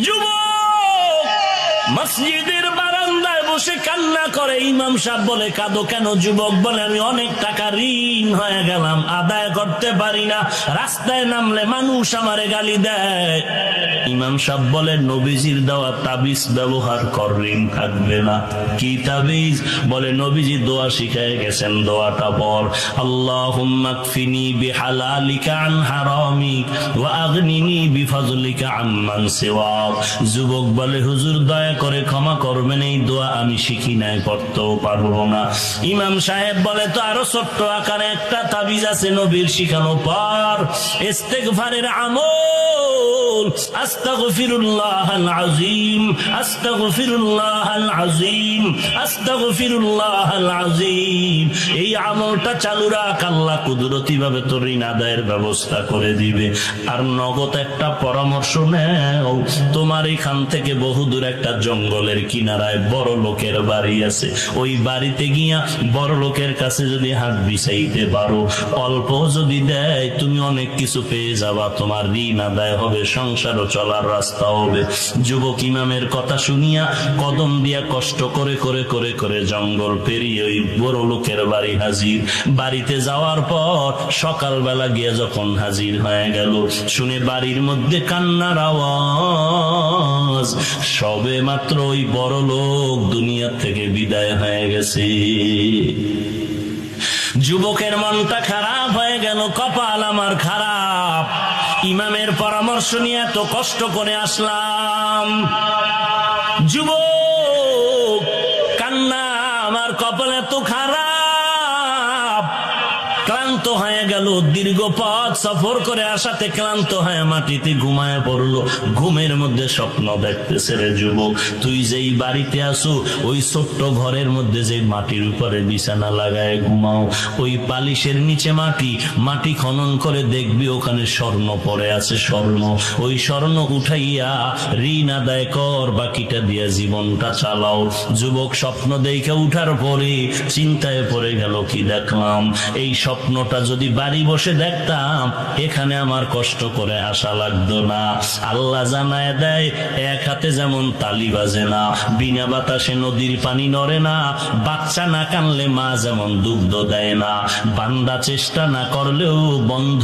যুবক মসজিদের বারান্দায় বসে কান্না করে। ইমাম সাহেব বলে, কাঁদো কেন? যুবক বলে, আমি অনেক টাকা ঋণ হয়ে গেলাম, আদায় করতে পারি না, রাস্তায় নামলে মানুষ আমারে গালি দেয়। ইমাম সাহেব বলে, নবীজির দেওয়া তাবিজ ব্যবহার কর, ঋণ থাকবে না। কি তাবিজ? বলে, নবীজি দোয়া শিখায় গেছেন, দোয়াটা পড়, আল্লাহুম্মা কফিনি বিহালালিকা আন হারামিক ওয়া আগনিনি বিফজলিকা আম্মান সিওয়াক। যুবক বলে, হুজুর দয়া করে ক্ষমা করবেন, এই দোয়া আমি শিখি নাই, পড়তেও পারবো না। ইমাম সাহেব বলে, তো আরো ছোট্ট আকারে একটা তাবিজ আছে নবীর শিখানো, পর ইস্তেগফারের আমল, আস্তাগফিরুল্লাহাল আযীম, আস্তাগফিরুল্লাহাল আযীম, আস্তাগফিরুল্লাহাল আযীম। এই আমলটা চালু রাখ, আল্লাহ কুদরতি ভাবে তোর ঋণ আদায়ের ব্যবস্থা করে দিবে। আর নগদ একটা পরামর্শ নেও, তোমার এখান থেকে বহুদূর একটা জঙ্গলের কিনারায় বড় লোকের বাড়ি আছে, ওই বাড়িতে গিয়া বড় লোকের কাছে যদি হাত বিছাইতে পারো, অল্প যদি দেয়, তুমি অনেক কিছু পেয়ে যাবা, তোমার ঋণ আদায় হবে, সংসারও চলার রাস্তা হবে। যুবক ইমামের কথা শুনিয়া কদম দিয়া কষ্ট করে করে করে করে জঙ্গল পেরিয়ে ওই বড় লোকের বাড়ি হাজির। বাড়িতে যাওয়ার পর সকালবেলা গিয়া যখন হাজির হয়ে গেল, শুনে বাড়ির মধ্যে কান্নার আওয়াজ, সবে মাত্র ওই বড় লোক দুনিয়া থেকে বিদায় হয়ে গেছে। যুবকের মনটা খারাপ হয়ে গেল, কপাল আমার খারাপ, ইমামের পরামর্শ নিয়ে এত কষ্ট করে আসলাম। যুবক কান্না, আমার কপাল এত খারাপ, ক্লান্ত হয়ে গেল, দীর্ঘ পথ সফর করে আসাতে ক্লান্ত হয়ে মাটিতে ঘুমায় পড়লো। ঘুমের মধ্যে স্বপ্ন দেখতেছে, রে যুবক, তুই যেই বাড়িতে আসো, ওই ছোট্ট ঘরের মধ্যে যে মাটির উপরে বিছানা লাগায় ঘুমাও, ওই বালিশের নিচে মাটি, মাটি খনন করে দেখবি ওখানে স্বর্ণ পড়ে আছে, স্বর্ণ, ওই স্বর্ণ উঠাইয়া ঋণ আদায় কর, বাকিটা দিয়া জীবনটা চালাও। যুবক স্বপ্ন দেখে উঠার পরে চিন্তায় পড়ে গেল, কি দেখলাম, এই স্বপ্নটা যদি বাড়ি বসে দেখতাম, এখানে আমার কষ্ট করে আসা লাগতো না। আল্লাহ জানায় দেয়, এক হাতে যেমন তালি বাজে না, বিনা বাতাসে নদীর পানি নড়ে না, বাচ্চা না কানলে মা যেমন দুগ্ধ দেয় না, বান্দা চেষ্টা না করলেও বন্ধ